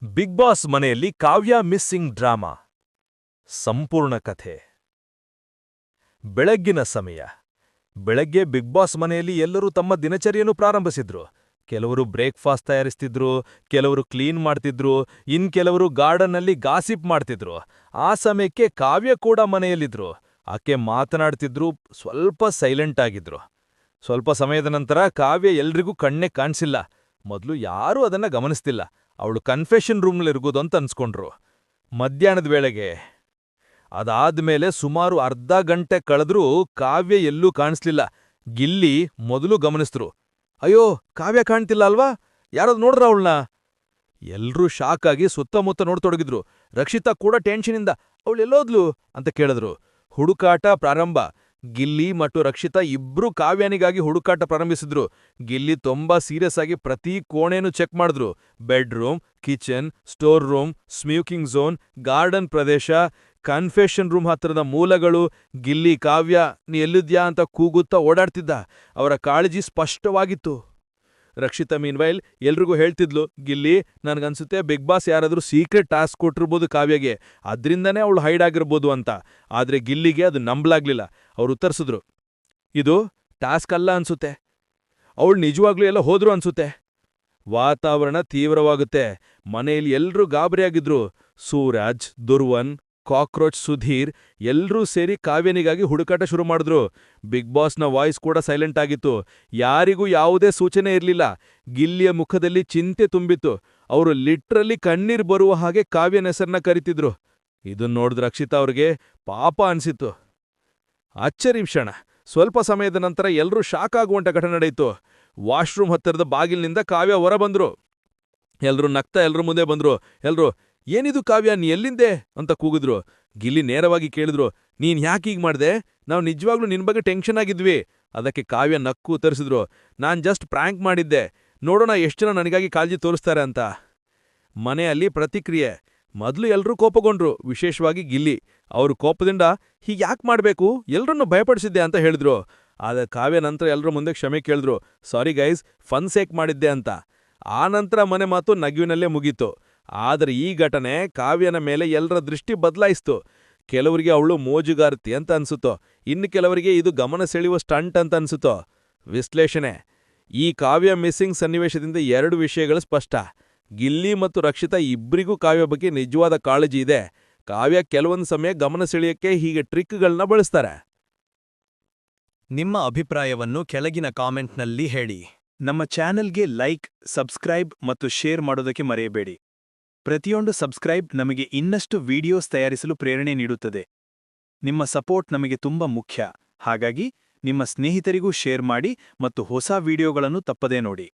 Big boss ಮನೆಯಲ್ಲಿ ಕಾವ್ಯ missing drama ಸಂಪೂರ್ಣ ಕಥೆ. ಬೆಳಗ್ಗಿನ ಸಮಯ. ಬೆಳಗ್ಗೆ ಬಿಗ್ ಬಾಸ್ ಮನೆಯಲ್ಲಿ ಎಲ್ಲರೂ ತಮ್ಮ ದಿನಚರಿಯನ್ನು ಪ್ರಾರಂಭಿಸಿದ್ರು. ಕೆಲವರು ಬ್ರೇಕ್ಫಾಸ್ಟ್ ತಯಾರಿಸ್ತಿದ್ರು, ಕೆಲವರು ಕ್ಲೀನ್ ಮಾಡ್ತಿದ್ರು, ಕೆಲವರು ಗಾರ್ಡನ್ನಲ್ಲಿ ಗಾಸಿಪ್ ಮಾಡ್ತಿದ್ರು. ಆ ಸಮಯಕ್ಕೆ ಕಾವ್ಯ ಕೂಡ ಮನೆಯಲ್ಲಿದ್ರು. ಆಕೆ ಮಾತನಾಡ್ತಿದ್ರು, ಸ್ವಲ್ಪ ಸೈಲೆಂಟ್ ಆಗಿದ್ರು. ಸ್ವಲ್ಪ ಸಮಯದ ನಂತರ ಕಾವ್ಯ ಎಲ್ರಿಗೂ ಕಣ್ಣೆ ಕಾಣಿಸಿಲ್ಲ. ಮೊದಲು ಯಾರೂ ಅದನ್ನ ಗಮನಿಸ್ತಿಲ್ಲ. ಅವಳು ಕನ್ಫೆಷನ್ ರೂಮ್ನಲ್ಲಿರ್ಬೋದು ಅಂತ ಅನ್ಸ್ಕೊಂಡ್ರು. ಮಧ್ಯಾಹ್ನದ ವೇಳೆಗೆ ಅದಾದ್ಮೇಲೆ ಸುಮಾರು ಅರ್ಧ ಗಂಟೆ ಕಳೆದ್ರೂ ಕಾವ್ಯ ಎಲ್ಲೂ ಕಾಣಿಸ್ಲಿಲ್ಲ. ಗಿಲ್ಲಿ ಮೊದಲು ಗಮನಿಸಿದ್ರು. ಅಯ್ಯೋ, ಕಾವ್ಯ ಕಾಣ್ತಿಲ್ಲ ಅಲ್ವಾ, ಯಾರಾದ್ರು ನೋಡ್ರ ಅವಳನ್ನ? ಎಲ್ರೂ ಶಾಕ್ ಆಗಿ ಸುತ್ತಮುತ್ತ ನೋಡ್ತೊಡಗಿದ್ರು. ರಕ್ಷಿತಾ ಕೂಡ ಟೆನ್ಷನಿಂದ ಅವಳೆಲ್ಲೋದ್ಲು ಅಂತ ಕೇಳಿದ್ರು. ಹುಡುಕಾಟ ಪ್ರಾರಂಭ. ಗಿಲ್ಲಿ ಮತ್ತು ರಕ್ಷಿತಾ ಇಬ್ರೂ ಕಾವ್ಯಾನಿಗಾಗಿ ಹುಡುಕಾಟ ಪ್ರಾರಂಭಿಸಿದ್ರು. ಗಿಲ್ಲಿ ತುಂಬಾ ಸೀರಿಯಸ್ ಆಗಿ ಪ್ರತಿ ಕೋಣೆನೂ ಚೆಕ್ ಮಾಡಿದ್ರು. Bedroom, kitchen, store room, smoking zone, garden ಪ್ರದೇಶ, ಕನ್ಫೆಷನ್ ರೂಮ್ ಹತ್ತಿರದ ಮೂಲಗಳು. ಗಿಲ್ಲಿ ಕಾವ್ಯ ನೀ ಎಲ್ಲಿದ್ಯಾ ಅಂತ ಕೂಗುತ್ತಾ ಓಡಾಡ್ತಿದ್ದ. ಅವರ ಕಾಳಜಿ ಸ್ಪಷ್ಟವಾಗಿತ್ತು. ರಕ್ಷಿತಾ ಮೀನ್ವೈಲ್ ಎಲ್ರಿಗೂ ಹೇಳ್ತಿದ್ಲು, ಗಿಲ್ಲಿ, ನನ್ಗನ್ಸುತ್ತೆ ಬಿಗ್ ಬಾಸ್ ಯಾರಾದ್ರೂ ಸೀಕ್ರೆಟ್ ಟಾಸ್ಕ್ ಕೊಟ್ಟಿರ್ಬೋದು ಕಾವ್ಯಗೆ, ಅದ್ರಿಂದನೇ ಅವಳು ಹೈಡ್ ಆಗಿರ್ಬೋದು ಅಂತ. ಆದ್ರೆ ಗಿಲ್ಲಿಗೆ ಅದು ನಂಬಲಾಗ್ಲಿಲ್ಲ. ಅವ್ರು ಉತ್ತರಿಸಿದ್ರು, ಇದು ಟಾಸ್ಕ್ ಅಲ್ಲ ಅನ್ಸುತ್ತೆ, ಅವಳು ನಿಜವಾಗ್ಲೂ ಎಲ್ಲ ಹೋದ್ರು ಅನ್ಸುತ್ತೆ. ವಾತಾವರಣ ತೀವ್ರವಾಗುತ್ತೆ. ಮನೆಯಲ್ಲಿ ಎಲ್ರೂ ಗಾಬರಿಯಾಗಿದ್ರು. ಸೂರಜ್, ದುರ್ವನ್, ಕಾಕ್ರೋಚ್ ಸುಧೀರ್ ಎಲ್ರೂ ಸೇರಿ ಕಾವ್ಯನಿಗಾಗಿ ಹುಡುಕಾಟ ಶುರು ಮಾಡಿದ್ರು. ಬಿಗ್ ಬಾಸ್ನ ವಾಯ್ಸ್ ಕೂಡ ಸೈಲೆಂಟ್ ಆಗಿತ್ತು. ಯಾರಿಗೂ ಯಾವುದೇ ಸೂಚನೆ ಇರಲಿಲ್ಲ. ಗಿಲ್ಲಿಯ ಮುಖದಲ್ಲಿ ಚಿಂತೆ ತುಂಬಿತ್ತು. ಅವರು ಲಿಟ್ರಲಿ ಕಣ್ಣೀರ್ ಬರುವ ಹಾಗೆ ಕಾವ್ಯನ ಹೆಸರನ್ನ ಕರಿತಿದ್ರು. ಇದನ್ನ ನೋಡಿದ ರಕ್ಷಿತಾ ಅವ್ರಿಗೆ ಪಾಪ ಅನ್ಸಿತ್ತು. ಅಚ್ಚರಿಕ್ಷಣ. ಸ್ವಲ್ಪ ಸಮಯದ ನಂತರ ಎಲ್ರೂ ಶಾಕ್ ಆಗುವಂತ ಘಟನೆ ನಡೆಯಿತು. ವಾಶ್ರೂಮ್ ಹತ್ತಿರದ ಬಾಗಿಲಿನಿಂದ ಕಾವ್ಯ ಹೊರ ಬಂದ್ರು. ಎಲ್ರೂ ನಗ್ತಾ ಎಲ್ರ ಮುಂದೆ ಬಂದ್ರು. ಎಲ್ರೂ, ಏನಿದು ಕಾವ್ಯ, ನೀ ಎಲ್ಲಿಂದೆ ಅಂತ ಕೂಗಿದ್ರು. ಗಿಲ್ಲಿ ನೇರವಾಗಿ ಕೇಳಿದ್ರು, ನೀನ್ ಯಾಕೀಗ್ ಮಾಡ್ದೆ? ನಾವು ನಿಜವಾಗ್ಲೂ ನಿನ್ ಬಗ್ಗೆ ಟೆನ್ಷನ್ ಆಗಿದ್ವಿ. ಅದಕ್ಕೆ ಕಾವ್ಯ ನಕ್ಕು ಉತ್ತರಿಸಿದ್ರು, ನಾನ್ ಜಸ್ಟ್ ಪ್ರ್ಯಾಂಕ್ ಮಾಡಿದ್ದೆ, ನೋಡೋಣ ಎಷ್ಟು ಜನ ನನಗಾಗಿ ಕಾಳಜಿ ತೋರಿಸ್ತಾರೆ ಅಂತ. ಮನೆಯಲ್ಲಿ ಪ್ರತಿಕ್ರಿಯೆ. ಮೊದಲು ಎಲ್ರೂ ಕೋಪಗೊಂಡ್ರು, ವಿಶೇಷವಾಗಿ ಗಿಲ್ಲಿ. ಅವರು ಕೋಪದಿಂದ ಹೀಗ್ಯಾಕ್ ಮಾಡ್ಬೇಕು, ಎಲ್ರನ್ನೂ ಭಯಪಡಿಸಿದ್ದೆ ಅಂತ ಹೇಳಿದ್ರು. ಆದ್ರೆ ಕಾವ್ಯ ನಂತರ ಎಲ್ರ ಮುಂದೆ ಕ್ಷಮೆ ಕೇಳಿದ್ರು, ಸಾರಿ ಗೈಸ್, ಫನ್ ಸೇಕ್ ಮಾಡಿದ್ದೆ ಅಂತ. ಆ ನಂತರ ಮನೆ ಮಾತು ನಗುವಿನಲ್ಲೇ ಮುಗೀತು. ಆದರೆ ಈ ಘಟನೆ ಕಾವ್ಯನ ಮೇಲೆ ಎಲ್ಲರ ದೃಷ್ಟಿ ಬದಲಾಯಿಸ್ತು. ಕೆಲವರಿಗೆ ಅವಳು ಮೋಜುಗಾರ್ತಿ ಅಂತ ಅನ್ಸುತ್ತೋ, ಇನ್ನು ಕೆಲವರಿಗೆ ಇದು ಗಮನ ಸೆಳೆಯುವ ಸ್ಟಂಟ್ ಅಂತ ಅನ್ಸುತ್ತೋ. ವಿಶ್ಲೇಷಣೆ. ಈ ಕಾವ್ಯ ಮಿಸ್ಸಿಂಗ್ ಸನ್ನಿವೇಶದಿಂದ ಎರಡು ವಿಷಯಗಳು ಸ್ಪಷ್ಟ. ಗಿಲ್ಲಿ ಮತ್ತು ರಕ್ಷಿತಾ ಇಬ್ಬರಿಗೂ ಕಾವ್ಯ ಬಗ್ಗೆ ನಿಜವಾದ ಕಾಳಜಿ ಇದೆ. ಕಾವ್ಯ ಕೆಲವೊಂದು ಸಮಯ ಗಮನ ಸೆಳೆಯಕ್ಕೆ ಹೀಗೆ ಟ್ರಿಕ್ಗಳನ್ನ ಬಳಸ್ತಾರೆ. ನಿಮ್ಮ ಅಭಿಪ್ರಾಯವನ್ನು ಕೆಳಗಿನ ಕಾಮೆಂಟ್ನಲ್ಲಿ ಹೇಳಿ. ನಮ್ಮ ಚಾನೆಲ್ಗೆ ಲೈಕ್, ಸಬ್ಸ್ಕ್ರೈಬ್ ಮತ್ತು ಶೇರ್ ಮಾಡೋದಕ್ಕೆ ಮರೆಯಬೇಡಿ. ಪ್ರತಿಯೊಂದು ಸಬ್ಸ್ಕ್ರೈಬ್ ನಮಗೆ ಇನ್ನಷ್ಟು ವಿಡಿಯೋಸ್ ತಯಾರಿಸಲು ಪ್ರೇರಣೆ ನೀಡುತ್ತದೆ. ನಿಮ್ಮ ಸಪೋರ್ಟ್ ನಮಗೆ ತುಂಬ ಮುಖ್ಯ. ಹಾಗಾಗಿ ನಿಮ್ಮ ಸ್ನೇಹಿತರಿಗೂ ಶೇರ್ ಮಾಡಿ ಮತ್ತು ಹೊಸ ವಿಡಿಯೋಗಳನ್ನು ತಪ್ಪದೇ ನೋಡಿ.